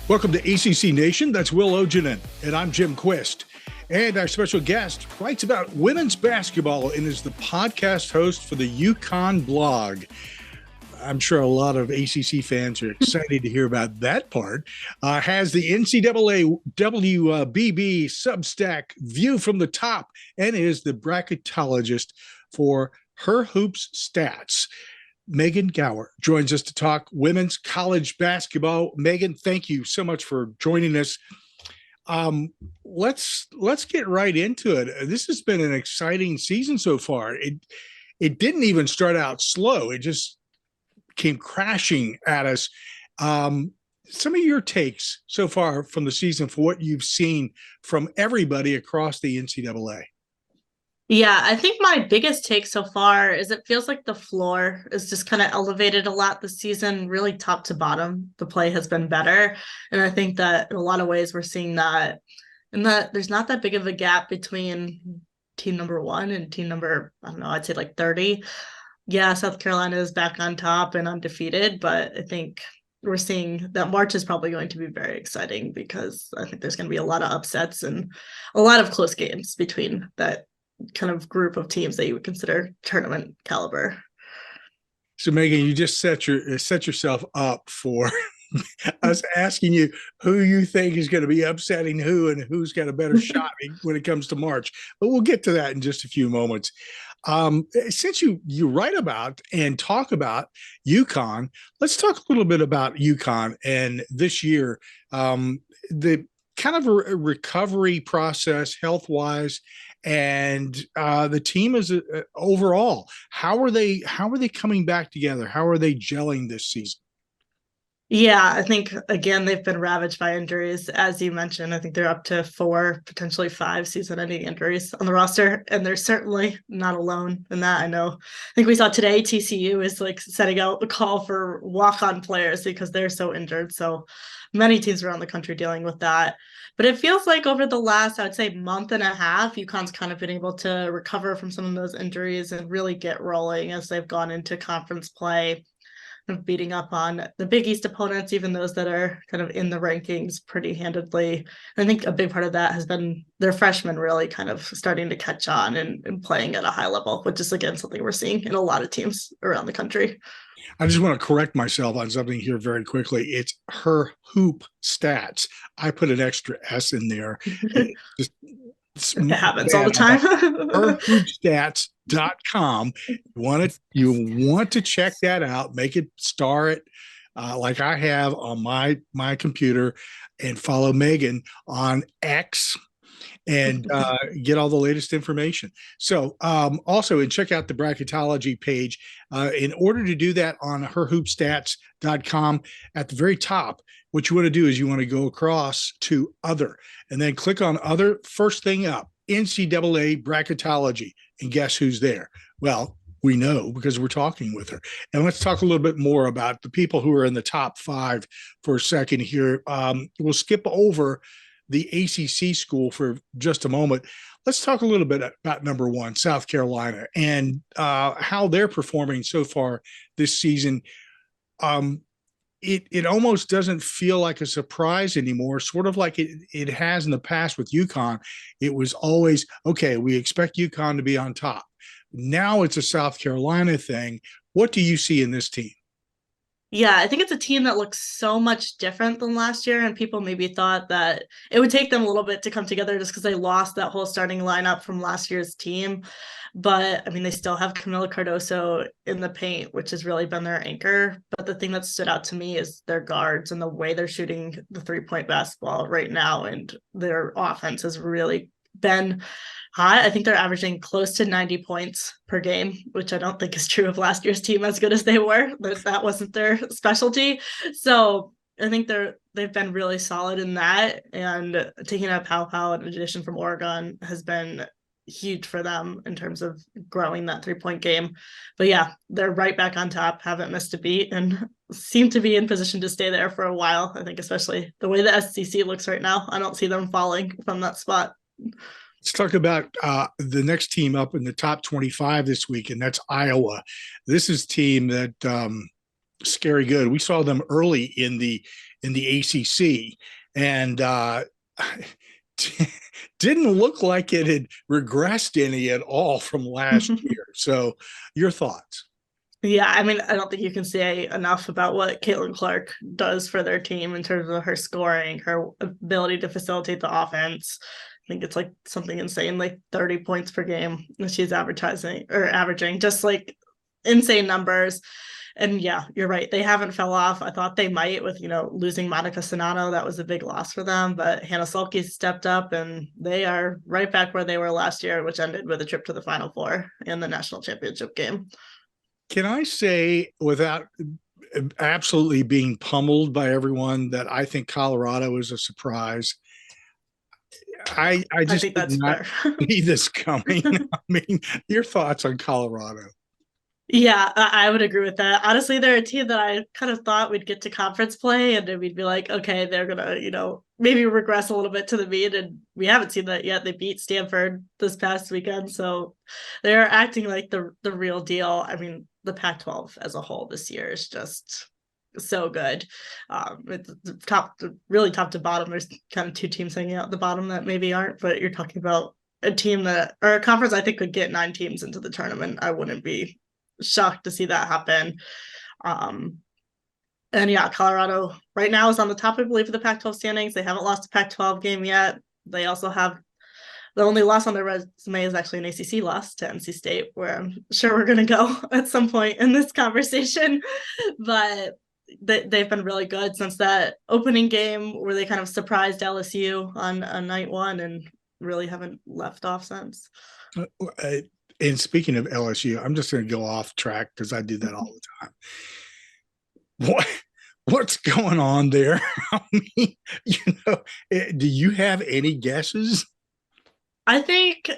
Welcome to ACC Nation. That's Will Ogenin, and I'm Jim Quist. And our special guest writes about women's basketball and is the podcast host for the UConn blog. I'm sure a lot of ACC fans are excited to hear about that part. Has the NCAA WBB Substack View from the Top and is the bracketologist for Her Hoops Stats. Megan Gauer joins us to talk women's college basketball. Megan, thank you so much for joining us. Let's get right into it. This has been an exciting season so far. It didn't even start out slow. It just came crashing at us. Some of your takes so far from the season for what you've seen from everybody across the NCAA. Yeah, I think my biggest take so far is it feels like the floor is just kind of elevated a lot this season, really top to bottom. The play has been better. And I think that in a lot of ways we're seeing that, and that there's not that big of a gap between team number 1 and team number, I don't know, I'd say like 30. Yeah, South Carolina is back on top and undefeated, but I think we're seeing that March is probably going to be very exciting because I think there's going to be a lot of upsets and a lot of close games between that kind of group of teams that you would consider tournament caliber. So Megan, you just set yourself up for us asking you who you think is going to be upsetting who and who's got a better shot when it comes to March. But we'll get to that in just a few moments. Since you write about and talk about UConn, let's talk a little bit about UConn and this year, the kind of a recovery process health-wise, and the team is overall. How are they coming back together? How are they gelling this season? Yeah, I think, again, they've been ravaged by injuries. As you mentioned, I think they're up to 4, potentially 5 season-ending injuries on the roster, and they're certainly not alone in that. I know. I think we saw today TCU is like setting out a call for walk-on players because they're so injured. So many teams around the country dealing with that. But it feels like over the last, I would say, month and a half, UConn's kind of been able to recover from some of those injuries and really get rolling as they've gone into conference play, of beating up on the Big East opponents, even those that are kind of in the rankings pretty handedly. I think a big part of that has been their freshmen really kind of starting to catch on and playing at a high level, which is, again, something we're seeing in a lot of teams around the country. I just want to correct myself on something here very quickly. It's Her Hoop Stats. I put an extra S in there. It happens all the time. HerHoopStats.com. You want to check that out. Make it star it like I have on my computer, and follow Megan on X and get all the latest information. So also, and check out the bracketology page. In order to do that on herhoopstats.com, at the very top, what you want to do is you want to go across to Other, and then click on Other, first thing up, NCAA bracketology. And guess who's there? Well, we know because we're talking with her. And let's talk a little bit more about the people who are in the top 5 for a second here. We'll skip over the ACC school for just a moment. Let's talk a little bit about number 1, South Carolina, and how they're performing so far this season. It almost doesn't feel like a surprise anymore, sort of like it has in the past with UConn. It was always, okay, we expect UConn to be on top. Now it's a South Carolina thing. What do you see in this team? Yeah, I think it's a team that looks so much different than last year, and people maybe thought that it would take them a little bit to come together just because they lost that whole starting lineup from last year's team. But, I mean, they still have Camila Cardoso in the paint, which has really been their anchor. But the thing that stood out to me is their guards and the way they're shooting the three-point basketball right now, and their offense has really been high. I think they're averaging close to 90 points per game, which I don't think is true of last year's team, as good as they were. That wasn't their specialty. So I think they've been really solid in that. And taking out Pow in addition from Oregon has been huge for them in terms of growing that 3-point game. But yeah, they're right back on top, haven't missed a beat, and seem to be in position to stay there for a while. I think especially the way the SEC looks right now, I don't see them falling from that spot. Let's talk about the next team up in the top 25 this week, and that's Iowa. This is a team that scary good. We saw them early in the in the ACC, and didn't look like it had regressed any at all from last year. So, your thoughts? Yeah, I mean, I don't think you can say enough about what Caitlin Clark does for their team in terms of her scoring, her ability to facilitate the offense. I think it's like something insane, like 30 points per game that she's averaging, just like insane numbers. And yeah, you're right. They haven't fell off. I thought they might with, losing Monica Sonano. That was a big loss for them. But Hannah Sulke stepped up and they are right back where they were last year, which ended with a trip to the Final Four in the national championship game. Can I say, without absolutely being pummeled by everyone, that I think Colorado is a surprise? I I just think did that's not fair. see this coming. I mean, your thoughts on Colorado? Yeah, I would agree with that. Honestly, they're a team that I kind of thought we'd get to conference play and then we'd be like, okay, they're gonna, maybe regress a little bit to the mean, and we haven't seen that yet. They beat Stanford this past weekend, so they're acting like the real deal. I mean, the Pac-12 as a whole this year is just so good. It's really top to bottom. There's kind of two teams hanging out at the bottom that maybe aren't, but you're talking about a team that, or a conference I think could get 9 teams into the tournament. I wouldn't be shocked to see that happen. Um, and yeah, Colorado right now is on the top, I believe, of the Pac-12 standings. They haven't lost a Pac-12 game yet. They also have the only loss on their resume is actually an ACC loss to NC State, where I'm sure we're going to go at some point in this conversation. But they've been really good since that opening game where they kind of surprised LSU on night one and really haven't left off since. And speaking of LSU, I'm just going to go off track because I do that all the time. What what's going on there? I mean, do you have any guesses? I think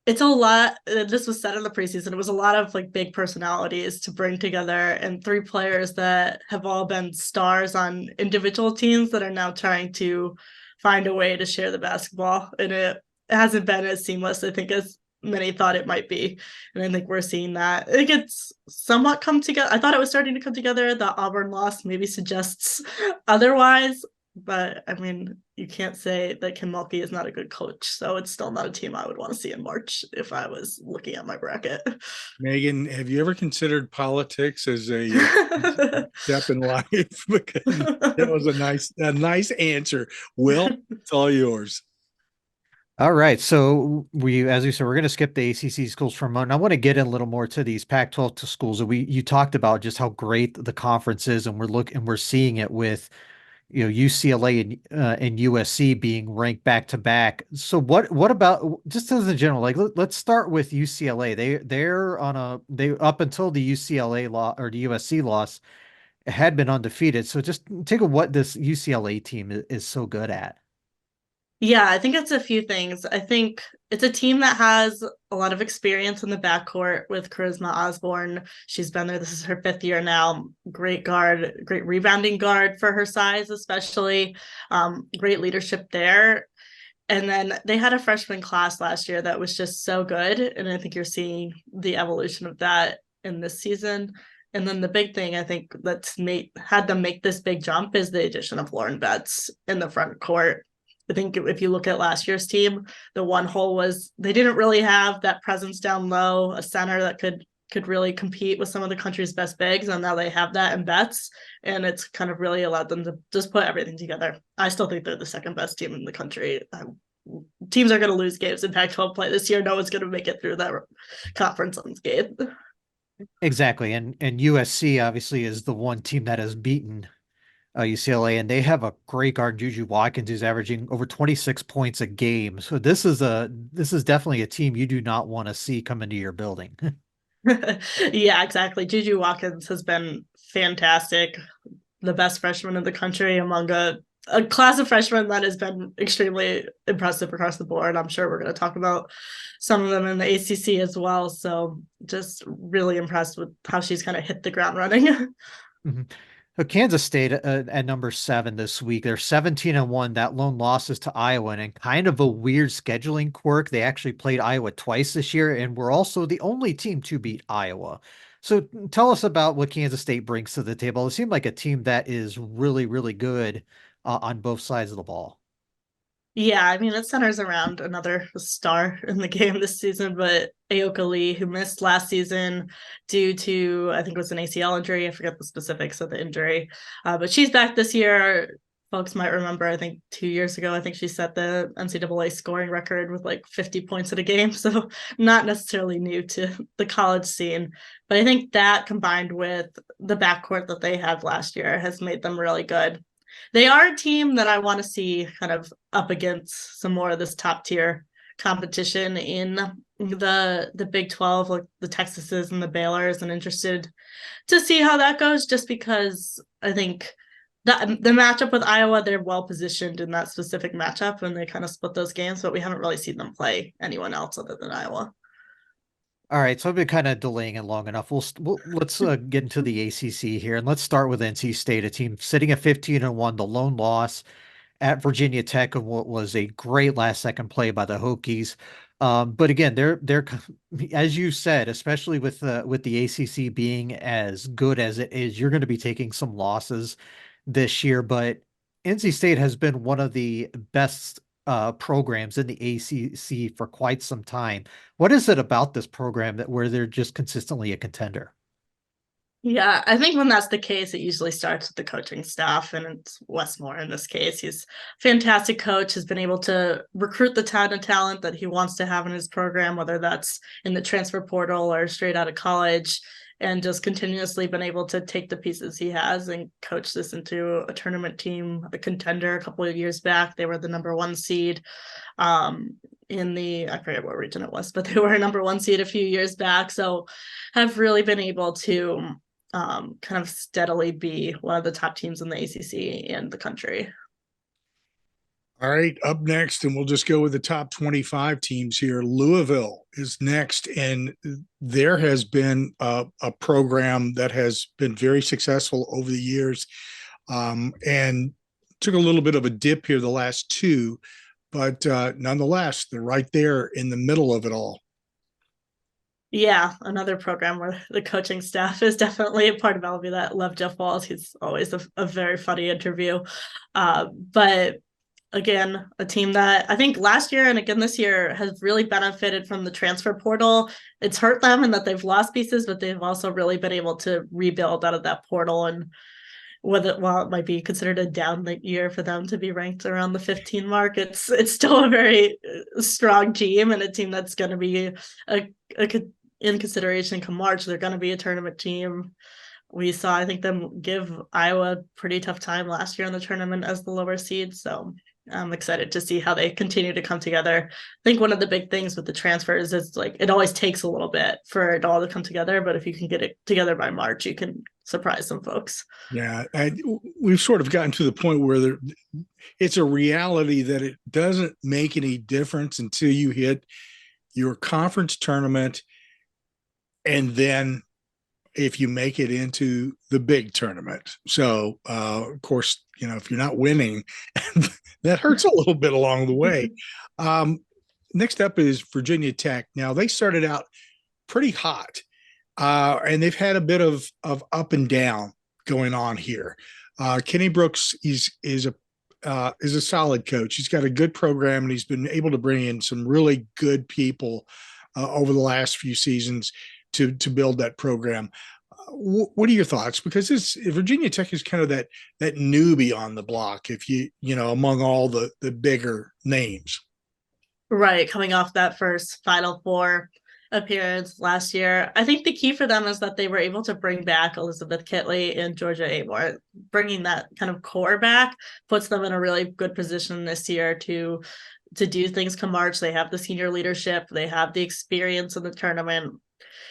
it's a lot. This was said in the preseason. It was a lot of like big personalities to bring together and 3 players that have all been stars on individual teams that are now trying to find a way to share the basketball. And it hasn't been as seamless, I think, as many thought it might be. And I think we're seeing that. I think it's somewhat come together. I thought it was starting to come together. The Auburn loss maybe suggests otherwise. But I mean, you can't say that Kim Mulkey is not a good coach. So it's still not a team I would want to see in March if I was looking at my bracket. Megan, have you ever considered politics as a step in life? Because that was a nice answer. Will, it's all yours. All right. So as we said, we're going to skip the ACC schools for a moment. I want to get in a little more to these Pac-12 schools. You talked about just how great the conference is, and we're seeing it with, UCLA and USC being ranked back to back. So what about just as a general, like let's start with UCLA. They up until the UCLA law or the USC loss had been undefeated. So just take a what this UCLA team is so good at. Yeah, I think it's a few things. I think it's a team that has a lot of experience in the backcourt with Charisma Osborne. She's been there. This is her 5th year now. Great guard, great rebounding guard for her size, especially. Great leadership there. And then they had a freshman class last year that was just so good. And I think you're seeing the evolution of that in this season. And then the big thing I think had them make this big jump is the addition of Lauren Betts in the front court. I think if you look at last year's team, the one hole was they didn't really have that presence down low, a center that could really compete with some of the country's best bigs, and now they have that in Betts, and it's kind of really allowed them to just put everything together. I still think they're the second best team in the country. Teams are going to lose games in Pac-12 play this year. No one's going to make it through that conference unscathed. Exactly. And USC obviously is the one team that has beaten UCLA, and they have a great guard, Juju Watkins, who's averaging over 26 points a game. So this is definitely a team you do not want to see come into your building. Yeah, exactly. Juju Watkins has been fantastic, the best freshman in the country among a class of freshmen that has been extremely impressive across the board. I'm sure we're going to talk about some of them in the ACC as well. So just really impressed with how she's kind of hit the ground running. Mm-hmm. So Kansas State at number 7 this week. They're 17-1. That lone loss is to Iowa, and kind of a weird scheduling quirk. They actually played Iowa twice this year, and we're also the only team to beat Iowa. So tell us about what Kansas State brings to the table. It seemed like a team that is really, really good on both sides of the ball. Yeah, I mean, it centers around another star in the game this season, but Aoka Lee, who missed last season due to, I think it was an ACL injury. I forget the specifics of the injury. But she's back this year. Folks might remember, I think 2 years ago, I think she set the NCAA scoring record with like 50 points in a game. So not necessarily new to the college scene. But I think that combined with the backcourt that they had last year has made them really good. They are a team that I want to see kind of up against some more of this top tier competition in the Big 12, like the Texases and the Baylors, and interested to see how that goes, just because I think that the matchup with Iowa, they're well positioned in that specific matchup and they kind of split those games, but we haven't really seen them play anyone else other than Iowa. All right, so I've been kind of delaying it long enough. Let's get into the ACC here, and let's start with NC State, a team sitting at 15-1, the lone loss at Virginia Tech and what was a great last second play by the Hokies. But again, they're as you said, especially with the ACC being as good as it is, you're going to be taking some losses this year. But NC State has been one of the best programs in the ACC for quite some time. What is it about this program that where they're just consistently a contender? Yeah, I think when that's the case, it usually starts with the coaching staff, and it's Wes Moore in this case. He's a fantastic coach, has been able to recruit the ton of talent that he wants to have in his program, whether that's in the transfer portal or straight out of college, and just continuously been able to take the pieces he has and coach this into a tournament team, a contender. A couple of years back, they were the number one seed. In the, I forget what region it was, but they were a number one seed a few years back. So have really been able to kind of steadily be one of the top teams in the ACC and the country. All right, up next, and we'll just go with the top 25 teams here. Louisville is next, and there has been a program that has been very successful over the years, and took a little bit of a dip here the last two, but nonetheless, they're right there in the middle of it all. Yeah, another program where the coaching staff is definitely a part of LV that love Jeff Walls. He's always a very funny interview. But again, a team that I think last year and again this year has really benefited from the transfer portal. It's hurt them in that they've lost pieces, but they've also really been able to rebuild out of that portal. And while it might be considered a down year for them to be ranked around the 15 mark, it's still a very strong team and a team that's going to be in consideration come March. They're going to be a tournament team. We saw, I think, them give Iowa a pretty tough time last year in the tournament as the lower seed. So I'm excited to see how they continue to come together. I think one of the big things with the transfers is like it always takes a little bit for it all to come together. But if you can get it together by March, you can surprise some folks. Yeah, we've sort of gotten to the point where it's a reality that it doesn't make any difference until you hit your conference tournament, and then if you make it into the big tournament. So, of course, if you're not winning, that hurts a little bit along the way. Next up is Virginia Tech. Now, they started out pretty hot, and they've had a bit of up and down going on here. Kenny Brooks is a solid coach. He's got a good program, and he's been able to bring in some really good people over the last few seasons to build that program. What are your thoughts? Because Virginia Tech is kind of that newbie on the block, if among all the bigger names. Right, coming off that first Final Four appearance last year. I think the key for them is that they were able to bring back Elizabeth Kitley and Georgia Amore. Bringing that kind of core back puts them in a really good position this year to do things come March. They have the senior leadership, they have the experience in the tournament,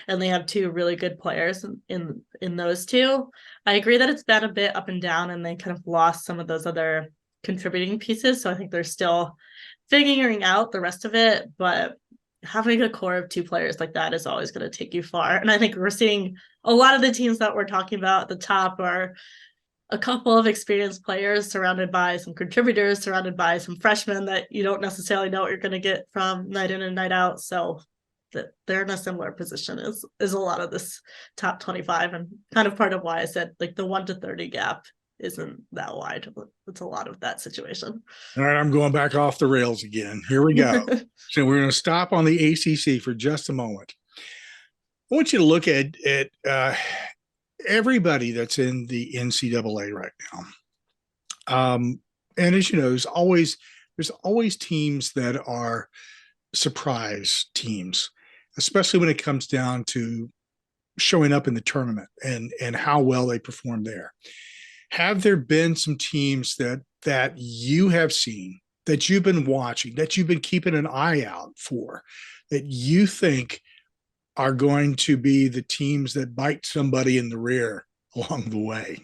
and they have two really good players in those two. I agree that it's been a bit up and down, and they kind of lost some of those other contributing pieces. So I think they're still figuring out the rest of it, but having a core of two players like that is always going to take you far. And I think we're seeing a lot of the teams that we're talking about at the top are a couple of experienced players surrounded by some contributors, surrounded by some freshmen that you don't necessarily know what you're going to get from night in and night out. So that they're in a similar position is a lot of this top 25, and kind of part of why I said like the 1 to 30 gap isn't that wide. It's a lot of that situation. All right, I'm going back off the rails again. Here we go. So we're going to stop on the ACC for just a moment. I want you to look at everybody that's in the NCAA right now. And as you know, there's always teams that are surprise teams, especially when it comes down to showing up in the tournament and how well they perform there. Have there been some teams that you have seen, that you've been watching, that you've been keeping an eye out for, that you think are going to be the teams that bite somebody in the rear along the way?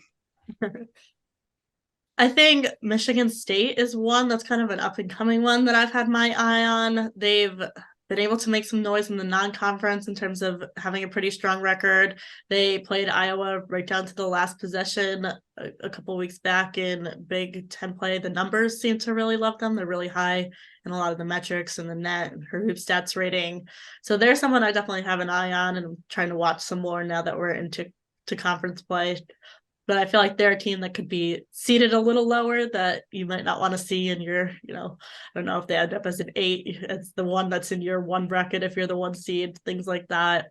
I think Michigan State is one that's kind of an up and coming one that I've had my eye on. They've been able to make some noise in the non-conference in terms of having a pretty strong record. They played Iowa right down to the last possession a couple of weeks back in Big Ten play. The numbers seem to really love them. They're really high in a lot of the metrics and the net and her hoop stats rating. So there's someone I definitely have an eye on, and I'm trying to watch some more now that we're into conference play. But I feel like they're a team that could be seated a little lower that you might not want to see in your, I don't know if they end up as an 8. It's the one that's in your 1 bracket if you're the 1 seed, things like that.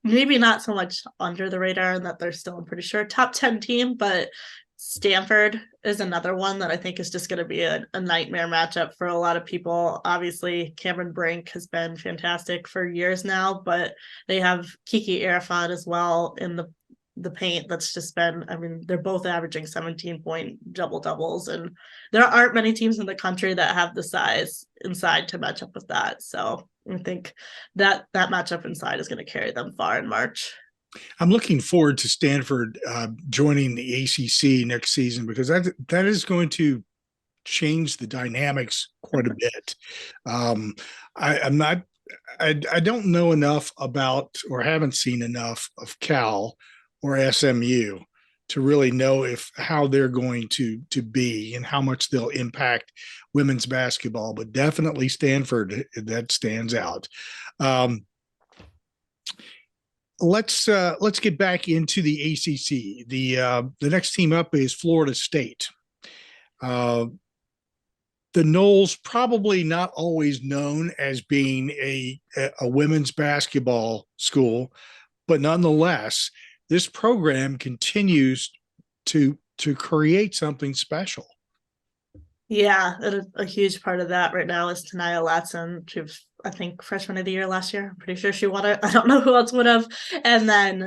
Maybe not so much under the radar, and that they're still, I'm pretty sure, top 10 team, but Stanford is another one that I think is just going to be a nightmare matchup for a lot of people. Obviously, Cameron Brink has been fantastic for years now, but they have Kiki Arafat as well in the paint. That's just been, I mean, they're both averaging 17-point doubles, and there aren't many teams in the country that have the size inside to match up with that. So I think that matchup inside is going to carry them far in March. I'm looking forward to Stanford joining the ACC next season, because that is going to change the dynamics quite a bit. I don't know enough about, or haven't seen enough of Cal or SMU to really know how they're going to be and how much they'll impact women's basketball, but definitely Stanford, that stands out. Let's get back into the ACC. The next team up is Florida State. The Noles, probably not always known as being a women's basketball school, but nonetheless, this program continues to create something special. Yeah, a huge part of that right now is Tanaya Latson. She was, I think, freshman of the year last year. I'm pretty sure she won it. I don't know who else would have. And then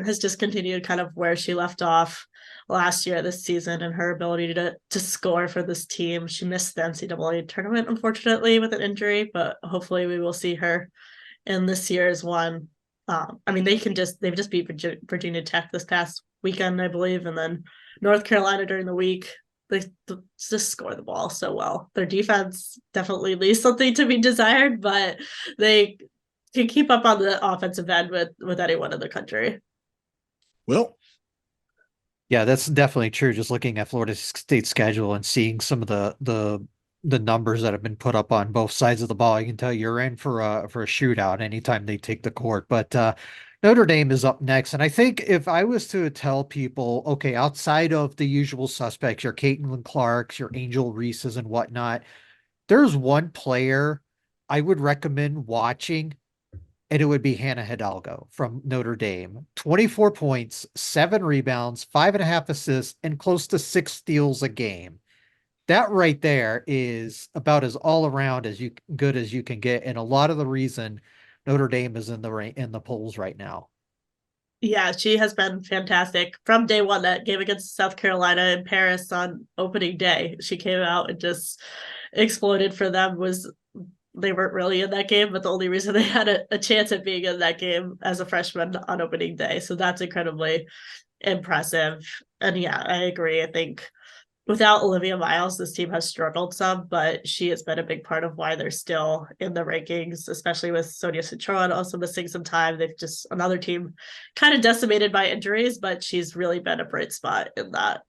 has just continued kind of where she left off last year this season, and her ability to score for this team. She missed the NCAA tournament, unfortunately, with an injury, but hopefully we will see her in this year's one. I mean, they've just beat Virginia Tech this past weekend, I believe, and then North Carolina during the week. They just score the ball so well. Their defense definitely leaves something to be desired, but they can keep up on the offensive end with anyone in the country. Well, yeah, that's definitely true. Just looking at Florida State's schedule and seeing some of the numbers that have been put up on both sides of the ball, you can tell you're in for a shootout anytime they take the court. But Notre Dame is up next, and I think if I was to tell people, okay, outside of the usual suspects, your Caitlin Clarks, your Angel Reeses, and whatnot, there's one player I would recommend watching, and it would be Hannah Hidalgo from Notre Dame. 24 points, 7 rebounds, 5.5 assists, and close to 6 steals a game. That right there is about as all around good as you can get, and a lot of the reason Notre Dame is in the polls right now. Yeah, she has been fantastic from day one. That game against South Carolina in Paris on opening day, she came out and just exploded for them. They weren't really in that game, but the only reason they had a chance at being in that game as a freshman on opening day. So that's incredibly impressive. And yeah, I agree. I think without Olivia Miles, this team has struggled some, but she has been a big part of why they're still in the rankings, especially with Sonia Citroen also missing some time. They've just another team kind of decimated by injuries, but she's really been a bright spot in that.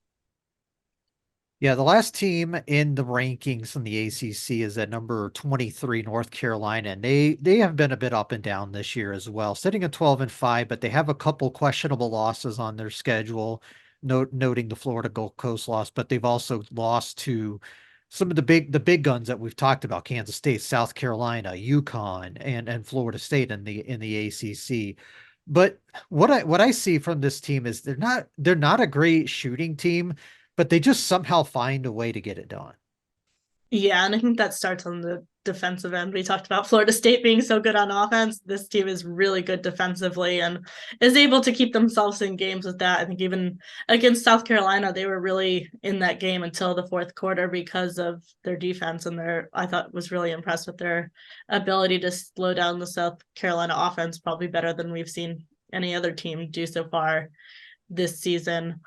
Yeah, the last team in the rankings in the ACC is at number 23, North Carolina, and they have been a bit up and down this year as well, sitting at 12-5, but they have a couple questionable losses on their schedule, noting the Florida Gulf Coast loss, but they've also lost to some of the big guns that we've talked about, Kansas State, South Carolina, UConn, and Florida State in the ACC. But what I see from this team is they're not a great shooting team, but they just somehow find a way to get it done. Yeah, and I think that starts on the defensive end. We talked about Florida State being so good on offense. This team is really good defensively and is able to keep themselves in games with that. I think even against South Carolina, they were really in that game until the fourth quarter because of their defense, and I thought was really impressed with their ability to slow down the South Carolina offense, probably better than we've seen any other team do so far this season.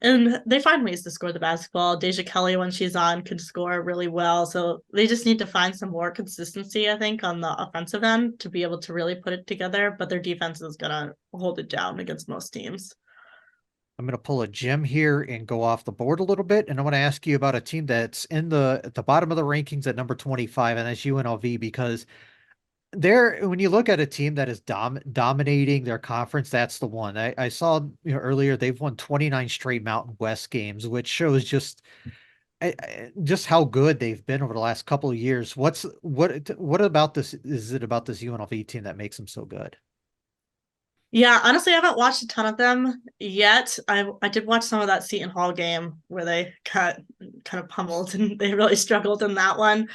And they find ways to score the basketball. Deja Kelly, when she's on, can score really well. So they just need to find some more consistency, I think, on the offensive end to be able to really put it together. But their defense is going to hold it down against most teams. I'm going to pull a gem here and go off the board a little bit, and I want to ask you about a team that's at the bottom of the rankings at number 25, and that's UNLV, because when you look at a team that is dominating their conference, that's the one. I saw earlier they've won 29 straight Mountain West games, which shows just how good they've been over the last couple of years. What about this? Is it about this UNLV team that makes them so good? Yeah, honestly, I haven't watched a ton of them yet. I did watch some of that Seton Hall game where they got kind of pummeled and they really struggled in that one.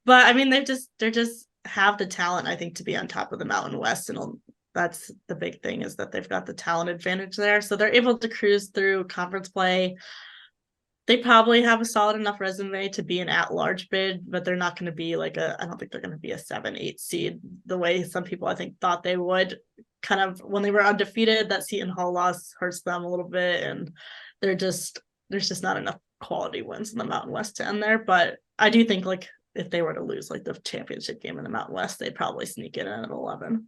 But I mean, they're just have the talent, I think, to be on top of the Mountain West, and that's the big thing is that they've got the talent advantage there, so they're able to cruise through conference play. They probably have a solid enough resume to be an at-large bid, but they're not going to be I don't think they're going to be a 7-8 seed the way some people I think thought they would. Kind of when they were undefeated, that Seton Hall loss hurts them a little bit, and there's just not enough quality wins in the Mountain West to end there. But I do think if they were to lose the championship game in the Mountain West, they'd probably sneak in at 11.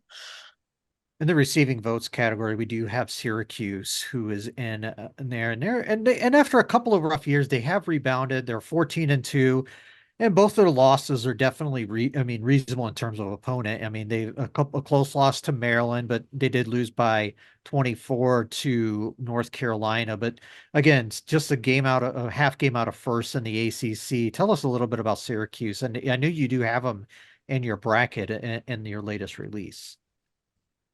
In the receiving votes category, we do have Syracuse, who is in there, and after a couple of rough years, they have rebounded. They're 14-2, and both their losses are definitely reasonable in terms of opponent. I mean, a close loss to Maryland, but they did lose by 24 to North Carolina. But again, it's just a half game out of first in the ACC. Tell us a little bit about Syracuse, and I know you do have them in your bracket in your latest release.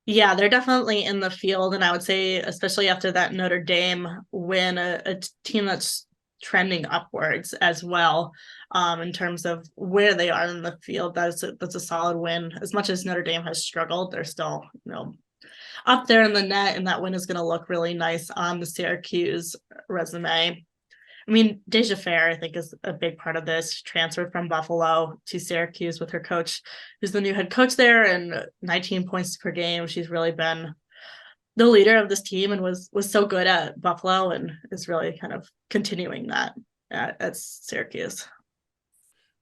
Yeah, they're definitely in the field. And I would say, especially after that Notre Dame win, a team that's trending upwards as well, in terms of where they are in the field. That's a solid win. As much as Notre Dame has struggled, they're still, up there in the net, and that win is going to look really nice on the Syracuse resume. I mean, Deja Fair, I think, is a big part of this. She transferred from Buffalo to Syracuse with her coach, who's the new head coach there, and 19 points per game. She's really been the leader of this team and was so good at Buffalo and is really kind of continuing that at Syracuse.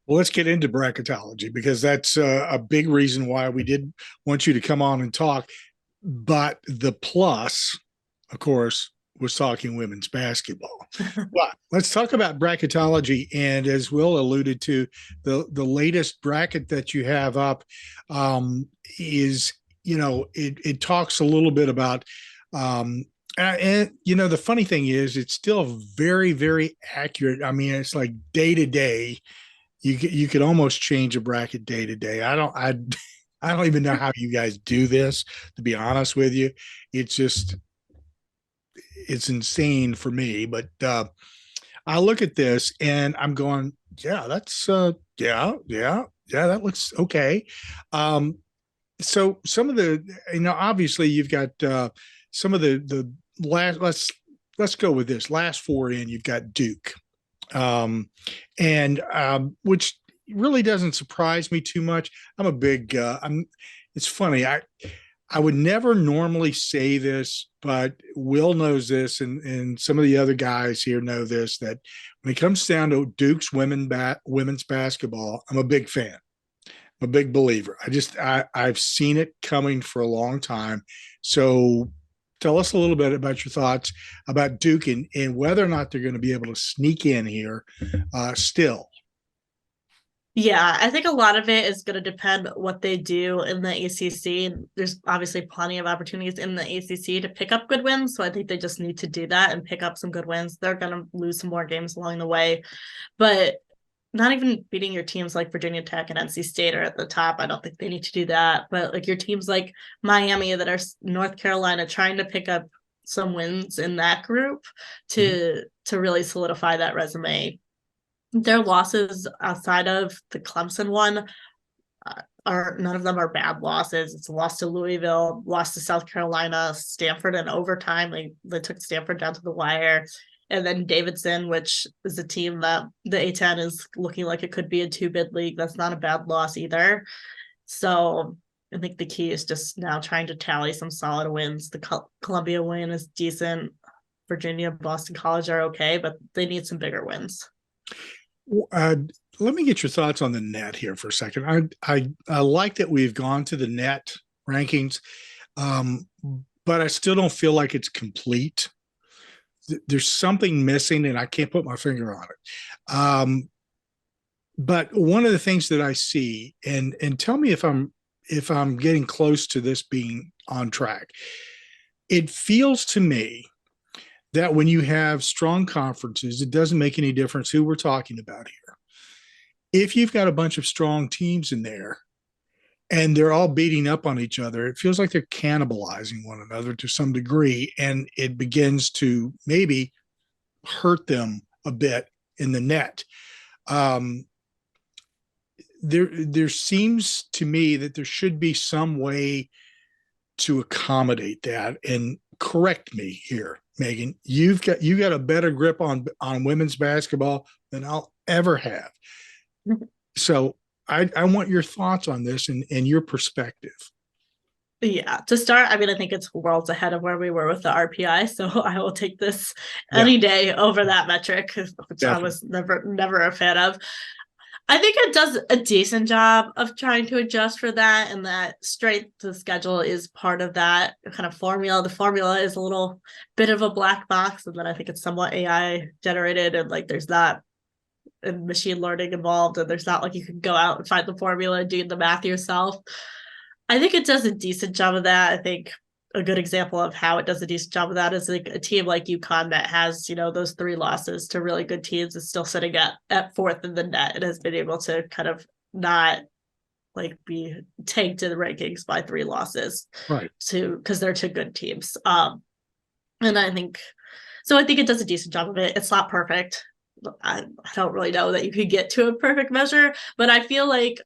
Well, let's get into bracketology because that's a big reason why we did want you to come on and talk. But the plus, of course, was talking women's basketball. But let's talk about bracketology. And as Will alluded to, the latest bracket that you have up is, it talks a little bit about, and the funny thing is, it's still very, very accurate. I mean, it's like day to day. You could almost change a bracket day to day. I don't even know how you guys do this, to be honest with you. It's insane for me. But I look at this and I'm going, yeah, that's yeah, that looks okay. So some of the, obviously you've got some of the last, let's go with this last four in, you've got Duke. And which really doesn't surprise me too much. I'm a big it's funny, I would never normally say this, but Will knows this, and some of the other guys here know this, that when it comes down to Duke's women's basketball, I'm a big fan. I'm a big believer. I've seen it coming for a long time. So tell us a little bit about your thoughts about Duke and whether or not they're going to be able to sneak in here still. Yeah, I think a lot of it is going to depend what they do in the ACC. There's obviously plenty of opportunities in the ACC to pick up good wins, so I think they just need to do that and pick up some good wins. They're going to lose some more games along the way, but not even beating your teams like Virginia Tech and NC State are at the top. I don't think they need to do that, but like your teams like Miami that are North Carolina trying to pick up some wins in that group to really solidify that resume. Their losses outside of the Clemson one are none of them are bad losses. It's a loss to Louisville, loss to South Carolina, Stanford in overtime. They took Stanford down to the wire. And then Davidson, which is a team that the A10 is looking like it could be a 2-bid league. That's not a bad loss either. So I think the key is just now trying to tally some solid wins. The Columbia win is decent. Virginia, Boston College are okay, but they need some bigger wins. Let me get your thoughts on the net here for a second. I like that we've gone to the net rankings, but I still don't feel like it's complete. There's something missing, and I can't put my finger on it. But one of the things that I see, and tell me if I'm getting close to this being on track. It feels to me that when you have strong conferences, it doesn't make any difference who we're talking about here. If you've got a bunch of strong teams in there and they're all beating up on each other, it feels like they're cannibalizing one another to some degree, and it begins to maybe hurt them a bit in the net. There seems to me that there should be some way to accommodate that. And correct me here, Megan, you got a better grip on women's basketball than I'll ever have. So I want your thoughts on this and your perspective. Yeah, to start, I mean, I think it's worlds ahead of where we were with the RPI, so I will take this any day over that metric, which I was never a fan of. I think it does a decent job of trying to adjust for that, and that strength to schedule is part of that kind of formula. The formula is a little bit of a black box, and then I think it's somewhat AI generated, and like there's not machine learning involved, and there's not like you can go out and find the formula and do the math yourself. I think it does a decent job of that. I think a good example of how it does a decent job of that is like a team like UConn that has, those 3 losses to really good teams is still sitting at 4th in the net and has been able to kind of not like be tanked in the rankings by 3 losses, right? Because they're 2 good teams. And I think it does a decent job of it. It's not perfect. I don't really know that you could get to a perfect measure, but I feel like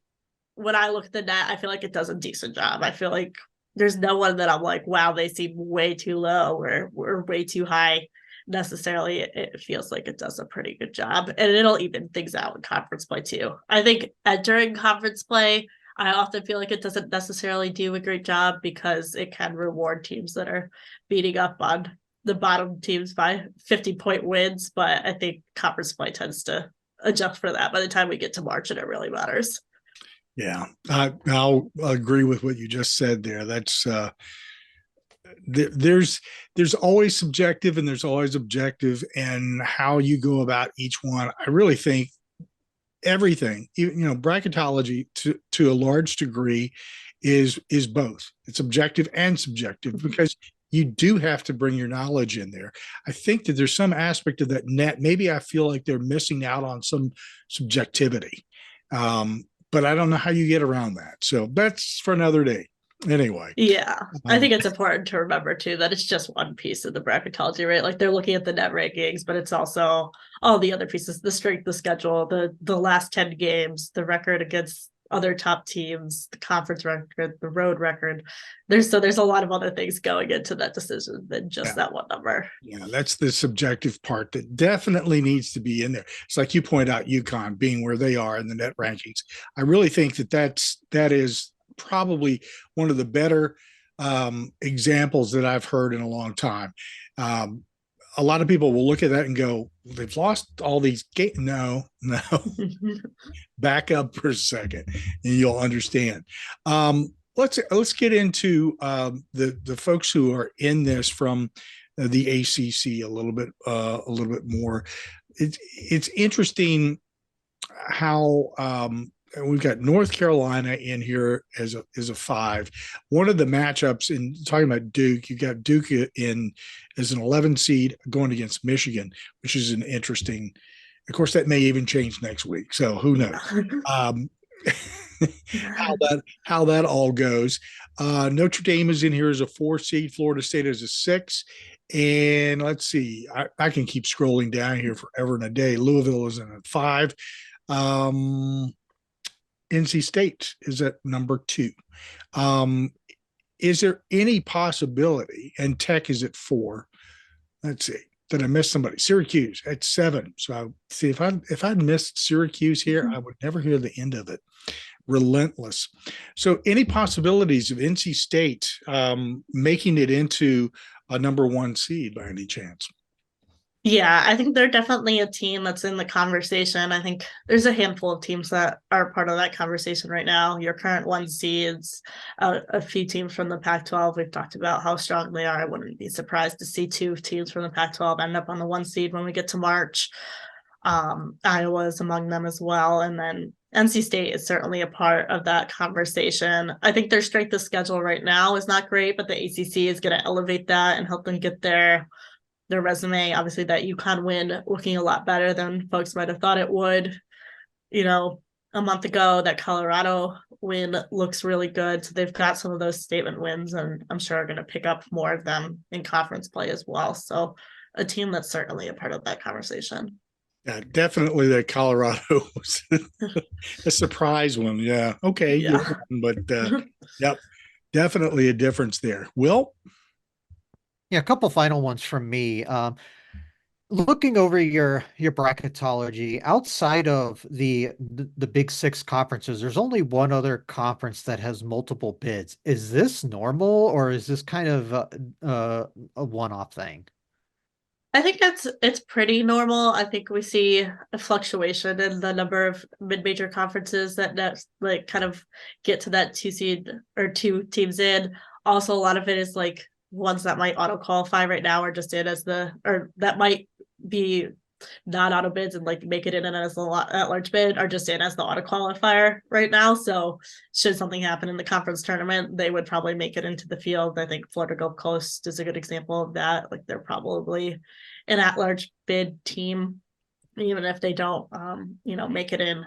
when I look at the net, I feel like it does a decent job. I feel like there's no one that I'm like, wow, they seem way too low or we're way too high necessarily. It feels like it does a pretty good job, and it'll even things out in conference play too. I think during conference play, I often feel like it doesn't necessarily do a great job because it can reward teams that are beating up on the bottom teams by 50-point wins. But I think conference play tends to adjust for that by the time we get to March, and it really matters. Yeah, I'll agree with what you just said there. That's there's always subjective and there's always objective, and how you go about each one. I really think everything, bracketology to a large degree is both. It's objective and subjective because you do have to bring your knowledge in there. I think that there's some aspect of that net. Maybe I feel like they're missing out on some subjectivity. But I don't know how you get around that. So that's for another day. Anyway. Yeah. I think it's important to remember too that it's just one piece of the bracketology, right? Like they're looking at the net rankings, but it's also all the other pieces, the strength, the schedule, the last 10 games, the record against other top teams, the conference record, the road record. There's a lot of other things going into that decision than just that one number. Yeah, that's the subjective part that definitely needs to be in there. It's like you point out UConn being where they are in the net rankings. I really think that is probably one of the better examples that I've heard in a long time. A lot of people will look at that and go, they've lost all these games. No. Back up for a second and you'll understand. let's get into the folks who are in this from the ACC a little bit more. It's interesting how we've got North Carolina in here as a 5. One of the matchups in talking about Duke, you got Duke in as an 11 seed going against Michigan, which is an interesting. Of course, that may even change next week, so who knows how that all goes. Notre Dame is in here as a 4 seed, Florida State as a 6. And let's see, I can keep scrolling down here forever and a day. Louisville is in at 5. NC State is at number 2. Is there any possibility, and Tech is at 4? Let's see. Did I miss somebody? Syracuse at 7. So see if I'd missed Syracuse here, I would never hear the end of it. Relentless. So any possibilities of NC State making it into a number 1 seed by any chance? Yeah, I think they're definitely a team that's in the conversation. I think there's a handful of teams that are part of that conversation right now. Your current 1 seeds, a few teams from the Pac-12. We've talked about how strong they are. I wouldn't be surprised to see 2 teams from the Pac-12 end up on the 1 seed when we get to March. Iowa is among them as well. And then NC State is certainly a part of that conversation. I think their strength of schedule right now is not great, but the ACC is going to elevate that and help them get their resume. Obviously, that UConn win looking a lot better than folks might have thought it would. A month ago, that Colorado win looks really good. So they've got some of those statement wins, and I'm sure are going to pick up more of them in conference play as well. So a team that's certainly a part of that conversation. Yeah, definitely that Colorado was a surprise one. Yeah. Okay. Yeah. But yep, definitely a difference there. Will? Yeah, a couple final ones from me. Looking over your bracketology, outside of the Big Six conferences, there's only one other conference that has multiple bids. Is this normal, or is this kind of a one-off thing? I think it's pretty normal. I think we see a fluctuation in the number of mid-major conferences that like kind of get to that 2 seed or 2 teams in. Also, a lot of it is like ones that might auto qualify right now are just in as or that might be not auto bids and like make it in as a at-large bid are just in as the auto qualifier right now. So should something happen in the conference tournament, they would probably make it into the field. I think Florida Gulf Coast is a good example of that. Like they're probably an at-large bid team, even if they don't, make it in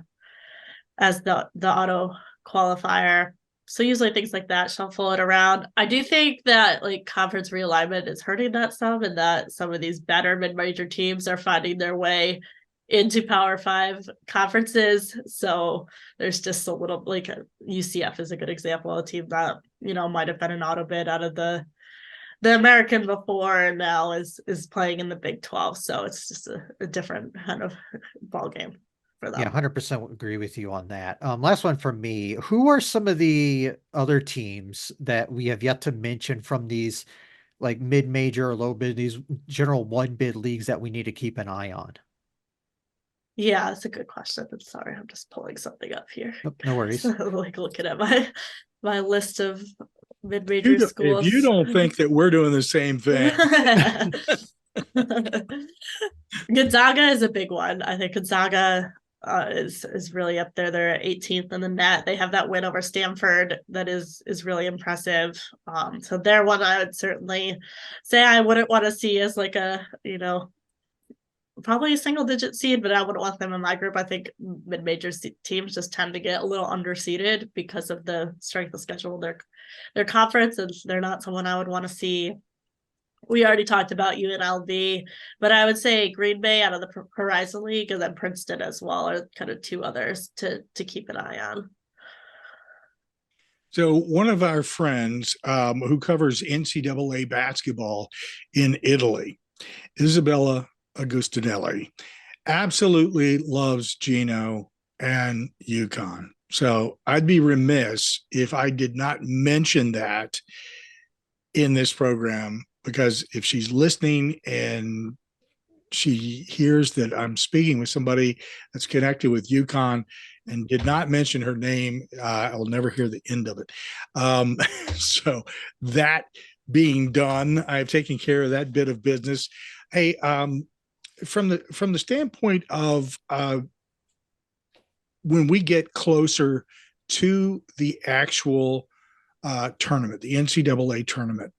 as the auto qualifier. So usually things like that shuffle it around. I do think that like conference realignment is hurting that some, and that some of these better mid-major teams are finding their way into Power 5 conferences. So there's just a little like UCF is a good example, a team that might have been an auto bid out of the American before and now is playing in the Big 12. So it's just a different kind of ball game. Yeah, 100% agree with you on that. Last one from me. Who are some of the other teams that we have yet to mention from these like mid-major or low bid, these general 1 bid leagues that we need to keep an eye on? Yeah, that's a good question. I'm sorry, I'm just pulling something up here. No worries. Like looking at my list of mid-major schools. If you don't think that we're doing the same thing. Gonzaga is a big one. I think Gonzaga is really up there. They're 18th in the net. They have that win over Stanford that is really impressive. So they're one I would certainly say I wouldn't want to see as like a probably a single digit seed, but I wouldn't want them in my group. I think mid-major teams just tend to get a little underseeded because of the strength of schedule of their conference, and they're not someone I would want to see. We already talked about UNLV, but I would say Green Bay out of the Horizon League and then Princeton as well are kind of 2 others to keep an eye on. So one of our friends who covers NCAA basketball in Italy, Isabella Agustinelli, absolutely loves Gino and UConn. So I'd be remiss if I did not mention that in this program, because if she's listening and she hears that I'm speaking with somebody that's connected with UConn, and did not mention her name. I'll never hear the end of it. So that being done, I've taken care of that bit of business. Hey, from the standpoint of when we get closer to the actual tournament, the NCAA tournament,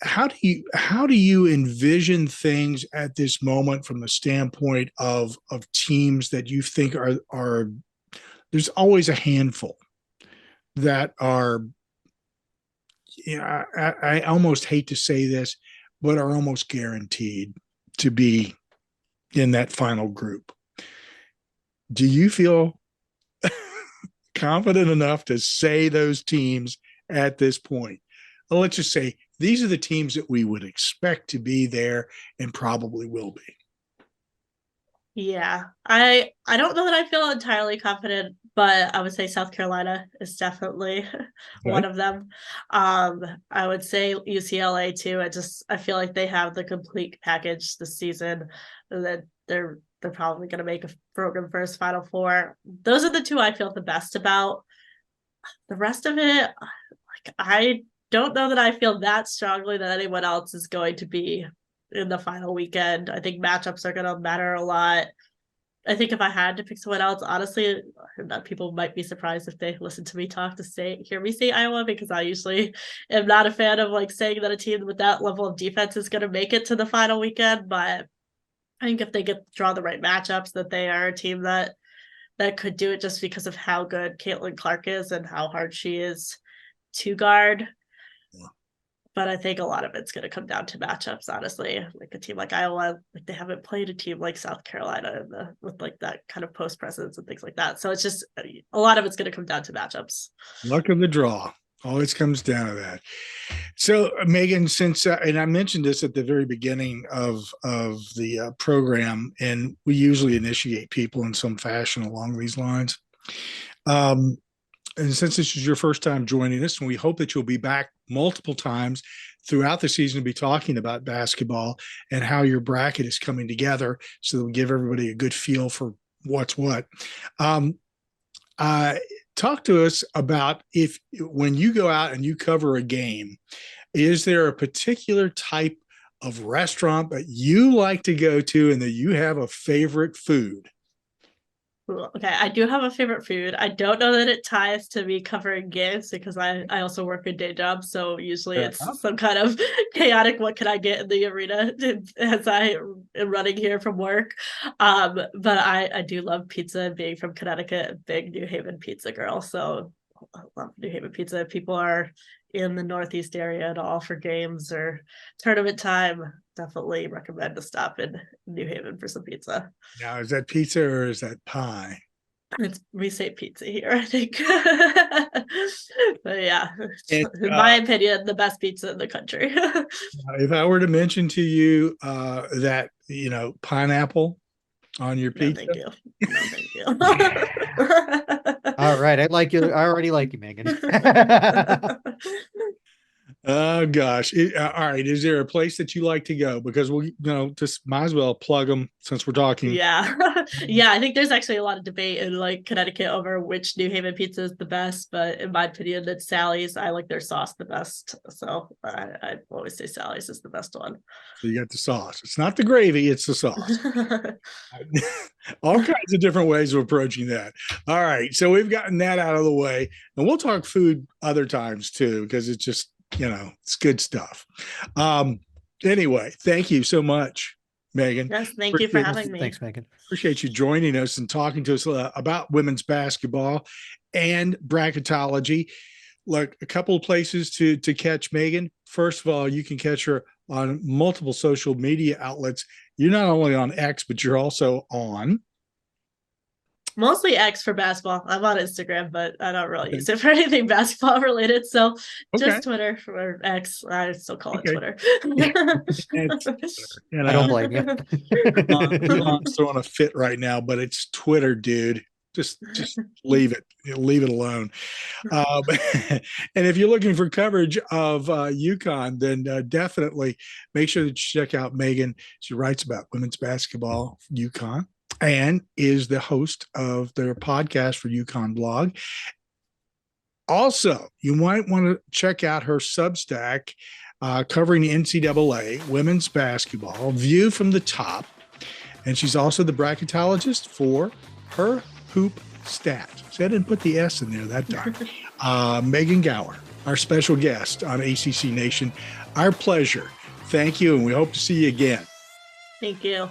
how do you envision things at this moment from the standpoint of teams that you think are there's always a handful that are, you know, I almost hate to say this, but are almost guaranteed to be in that final group. Do you feel confident enough to say those teams at this point? Well, let's just say these are the teams that we would expect to be there and probably will be. Yeah, I don't know that I feel entirely confident, but I would say South Carolina is definitely one of them. I would say UCLA too. I feel like they have the complete package this season. That they're probably going to make a program first Final Four. Those are the two I feel the best about. The rest of it, like, I don't know that I feel that strongly that anyone else is going to be in the final weekend. I think matchups are going to matter a lot. I think if I had to pick someone else, honestly, people might be surprised if they listen to me talk to hear me say Iowa, because I usually am not a fan of like saying that a team with that level of defense is going to make it to the final weekend. But I think if they draw the right matchups, that they are a team that could do it, just because of how good Caitlin Clark is and how hard she is to guard. But I think a lot of it's going to come down to matchups, honestly. Like a team like Iowa, like they haven't played a team like South Carolina with like that kind of post presence and things like that. So it's just a lot of it's going to come down to matchups. Luck of the draw always comes down to that. So Megan, since and I mentioned this at the very beginning of the program, and we usually initiate people in some fashion along these lines. And since this is your first time joining us, and we hope that you'll be back multiple times throughout the season to be talking about basketball and how your bracket is coming together, so that we give everybody a good feel for what's what. Talk to us about when you go out and you cover a game, is there a particular type of restaurant that you like to go to and that you have a favorite food? Okay, I do have a favorite food. I don't know that it ties to me covering games, because I also work a day job. So usually it's some kind of chaotic, what can I get in the arena as I am running here from work. But I do love pizza, being from Connecticut, big New Haven pizza girl. So I love New Haven pizza. If people are in the Northeast area at all for games or tournament time, definitely recommend to stop in New Haven for some pizza. Now, is that pizza or is that pie? We say pizza here, I think. But yeah, And, in my opinion, the best pizza in the country. if I were to mention to you that, pineapple on your No, pizza. thank you. No, thank you. All right. I like you. I already like you, Megan. Oh gosh. All right. Is there a place that you like to go? Because we, just might as well plug them since we're talking. Yeah. Yeah, I think there's actually a lot of debate in like Connecticut over which New Haven pizza is the best, but in my opinion, it's Sally's. I like their sauce the best. So I always say Sally's is the best one. So you got the sauce. It's not the gravy, it's the sauce. All kinds of different ways of approaching that. All right. So we've gotten that out of the way. And we'll talk food other times too, because it's just, it's good stuff. Anyway, thank you so much, Megan. Yes, thank you for having me. Thanks, Megan. Appreciate you joining us and talking to us about women's basketball and bracketology. Like a couple of places to catch Megan. First of all, you can catch her on multiple social media outlets. You're not only on X, but you're also on mostly X for basketball. I'm on Instagram, but I don't really use it for anything basketball related. So just Twitter or X. I still call it Twitter. I don't blame you. Elon's throwing a fit right now, but it's Twitter, dude. Just leave it. Leave it alone. And if you're looking for coverage of UConn, then definitely make sure that you check out Megan. She writes about women's basketball, UConn. and is the host of their podcast for UConn Blog. Also, you might want to check out her Substack covering the NCAA women's basketball, View from the Top. And she's also the bracketologist for Her Hoop Stat. See, I didn't put the S in there that time. Megan Gauer, our special guest on ACC Nation. Our pleasure. Thank you, and we hope to see you again. Thank you.